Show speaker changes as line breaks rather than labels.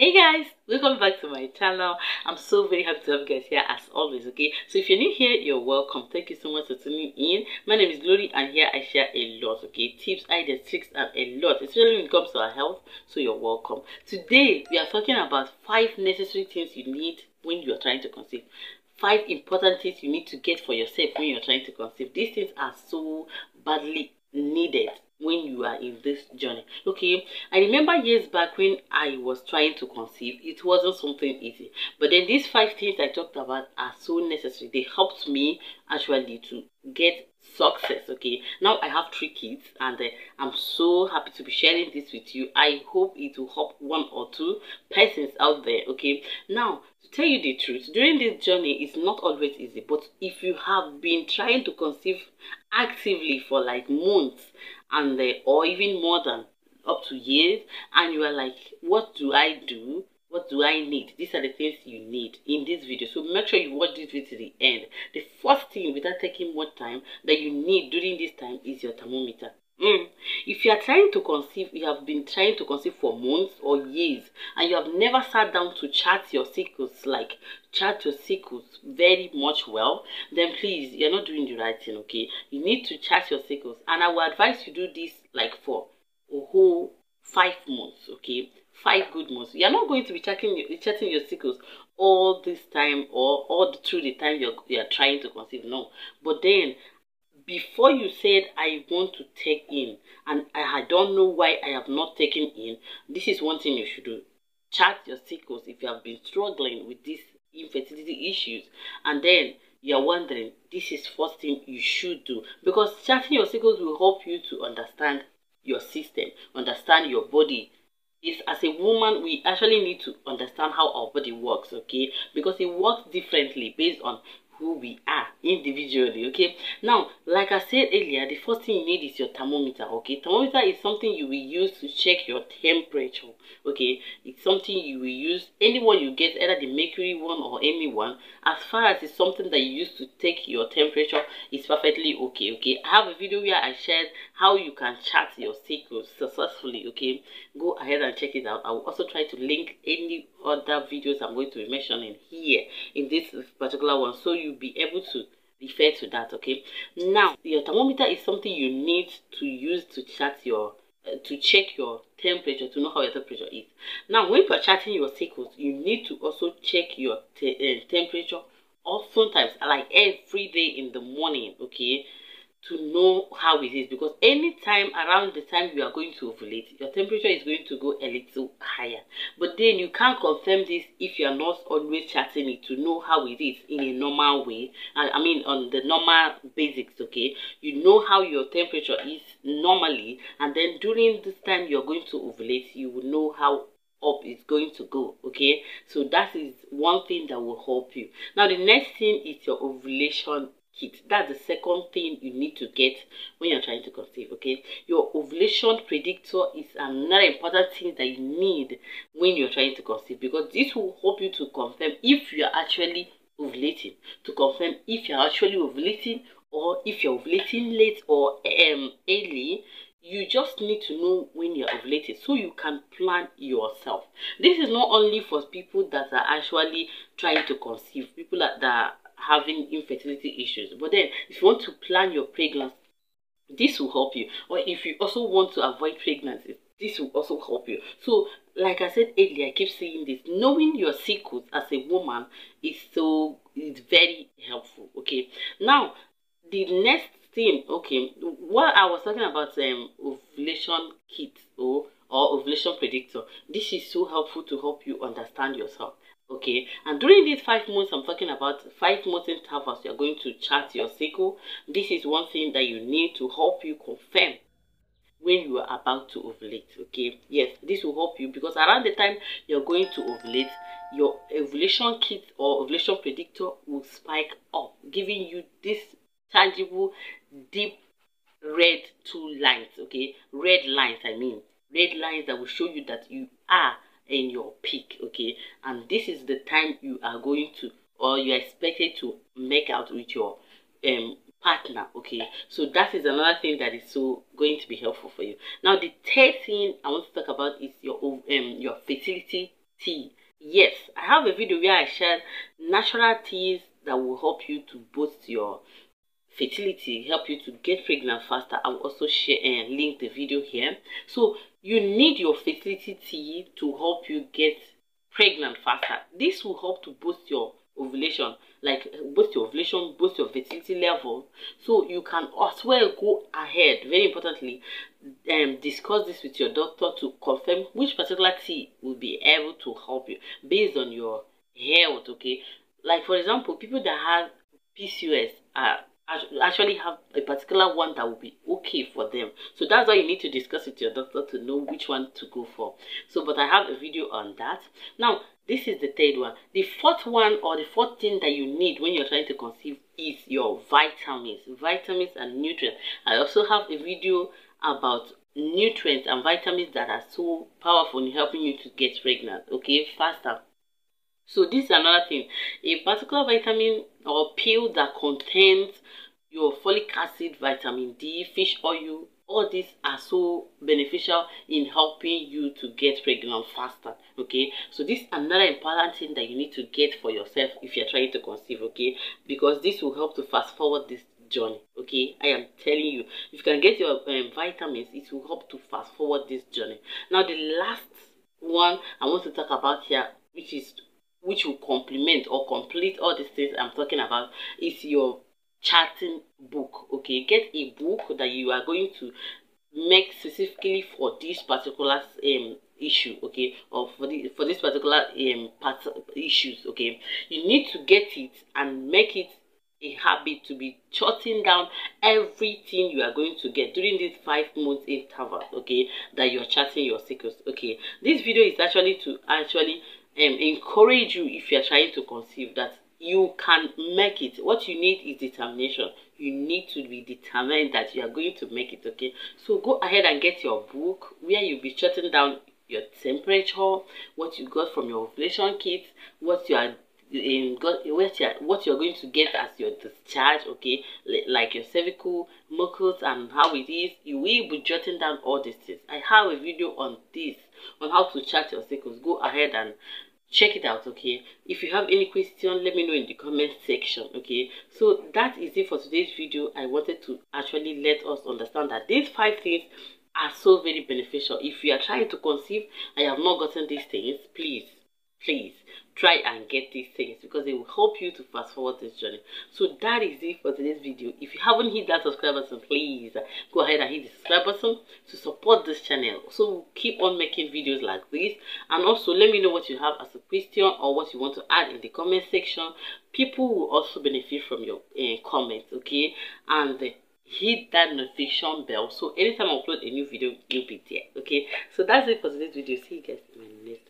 Hey guys, welcome back to my channel. I'm so very happy to have you guys here as always. Okay, so if you're new here, you're welcome. Thank you so much for tuning in. My name is Glory and here I share a lot, okay, tips, ideas, tricks, and a lot, especially when it comes to our health. So you're welcome. Today we are talking about 5 necessary things you need when you're trying to conceive. 5 important things you need to get for yourself when you're trying to conceive. These things are so badly needed when you are in this journey. Okay, I remember years back when I was trying to conceive, it wasn't something easy, but then these 5 things I talked about are so necessary. They helped me actually to get success. Okay, now I have 3 kids and I'm so happy to be sharing this with you. I hope it will help 1 or 2 persons out there. Okay, now to tell you the truth, during this journey it's not always easy, but if you have been trying to conceive actively for like months and or even more than up to years, and you are like, what do I do, what do I need? These are the things you need in this video, so make sure you watch this video to the end. The first thing, without taking more time, that you need during this time is your thermometer. If you are trying to conceive, you have been trying to conceive for months or years, and you have never sat down to chart your cycles, like chart your cycles very much well, then please, you're not doing the right thing. Okay, you need to chart your cycles, and I will advise you do this like for a whole 5 months. Okay, 5 good months. You're not going to be charting your cycles all this time or all through the time you're trying to conceive. No, but then before you said I want to take in and I don't know why I have not taken in, this is one thing you should do. Chart your cycles if you have been struggling with these infertility issues, and then you're wondering, this is first thing you should do, because charting your cycles will help you to understand your system, understand your body. Is as a woman, we actually need to understand how our body works, okay, because it works differently based on who we are individually. Okay, now like I said earlier, the first thing you need is your thermometer. Okay, thermometer is something you will use to check your temperature. Okay, it's something you will use, anyone you get, either the mercury one or anyone, as far as it's something that you use to take your temperature, it's perfectly okay. Okay, I have a video where I shared how you can chart your cycles successfully. Okay, go ahead and check it out. I will also try to link any other videos I'm going to be mentioning here in this particular one, so you'll be able to refer to that. Okay, now your thermometer is something you need to use to chart your to check your temperature, to know how your temperature is. Now when you're charting your cycles, you need to also check your temperature oftentimes, like every day in the morning. Okay, to know how it is, because anytime around the time you are going to ovulate, your temperature is going to go a little higher. But then you can't confirm this if you are not always charting it to know how it is in a normal way. I mean on the normal basics. Okay, you know how your temperature is normally, and then during this time you're going to ovulate, you will know how up is going to go. Okay, so that is one thing that will help you. Now the next thing is your ovulation kit. That's the second thing you need to get when you're trying to conceive. Okay, your ovulation predictor is another important thing that you need when you're trying to conceive, because this will help you to confirm if you are actually ovulating, to confirm if you're actually ovulating, or if you're ovulating late or early. You just need to know when you're ovulating so you can plan yourself. This is not only for people that are actually trying to conceive, people that are having infertility issues, but then if you want to plan your pregnancy, this will help you. Or if you also want to avoid pregnancy, this will also help you. So like I said earlier, I keep saying this, knowing your cycles as a woman is very helpful. Okay, now the next thing, okay, what I was talking about, ovulation kit or ovulation predictor, this is so helpful to help you understand yourself. Okay, and during these 5 months, I'm talking about 5 months intervals, you're going to chart your cycle. This is one thing that you need to help you confirm when you are about to ovulate. Okay, yes, this will help you, because around the time you're going to ovulate, your ovulation kit or ovulation predictor will spike up, giving you this tangible deep red 2 lines. Okay, red lines, I mean red lines that will show you that you are in your peak. Okay, and this is the time you are going to, or you are expected to make out with your partner. Okay, so that is another thing that is so going to be helpful for you. Now the third thing I want to talk about is your fertility tea. Yes, I have a video where I shared natural teas that will help you to boost your fertility, help you to get pregnant faster. I will also share and link the video here. So you need your fertility tea to help you get pregnant faster. This will help to boost your ovulation, like boost your ovulation, boost your fertility level. So you can as well go ahead, very importantly, discuss this with your doctor to confirm which particular tea will be able to help you based on your health. Okay, like for example, people that have PCOS are actually have a particular one that will be okay for them. So that's why you need to discuss with your doctor to know which one to go for. So but I have a video on that. Now this is the third one. The fourth one, or the fourth thing that you need when you're trying to conceive, is your vitamins and nutrients. I also have a video about nutrients and vitamins that are so powerful in helping you to get pregnant, okay, faster. So this is another thing. A particular vitamin or pill that contains your folic acid, vitamin D, fish oil, all these are so beneficial in helping you to get pregnant faster. Okay, so this is another important thing that you need to get for yourself if you're trying to conceive. Okay, because this will help to fast forward this journey. Okay, I am telling you, if you can get your vitamins, it will help to fast forward this journey. Now the last one I want to talk about here, which will complement or complete all these things I'm talking about, is your charting book. Okay, get a book that you are going to make specifically for this particular issue, okay, or for this particular issues. Okay, you need to get it and make it a habit to be jotting down everything you are going to get during this 5 months interval, okay, that you're charting your cycles. Okay, this video is actually to encourage you, if you're trying to conceive, that you can make it. What you need is determination. You need to be determined that you are going to make it. Okay, so go ahead and get your book where you'll be jotting down your temperature, what you got from your ovulation kit, what you are what you're going to get as your discharge, okay, like your cervical mucus and how it is. You will be jotting down all these things. I have a video on this, on how to chart your cycles. Go ahead and check it out. Okay, if you have any question, let me know in the comment section. Okay, so that is it for today's video. I wanted to actually let us understand that these 5 things are so very beneficial. If you are trying to conceive and you have not gotten these things, please try and get these things, because they will help you to fast forward this journey. So that is it for today's video. If you haven't hit that subscribe button, please go ahead and hit the subscribe button to support this channel, so we'll keep on making videos like this. And also let me know what you have as a question or what you want to add in the comment section. People will also benefit from your comments. Okay, and hit that notification bell, so anytime I upload a new video, you'll be there. Okay, so that's it for today's video. See you guys in my next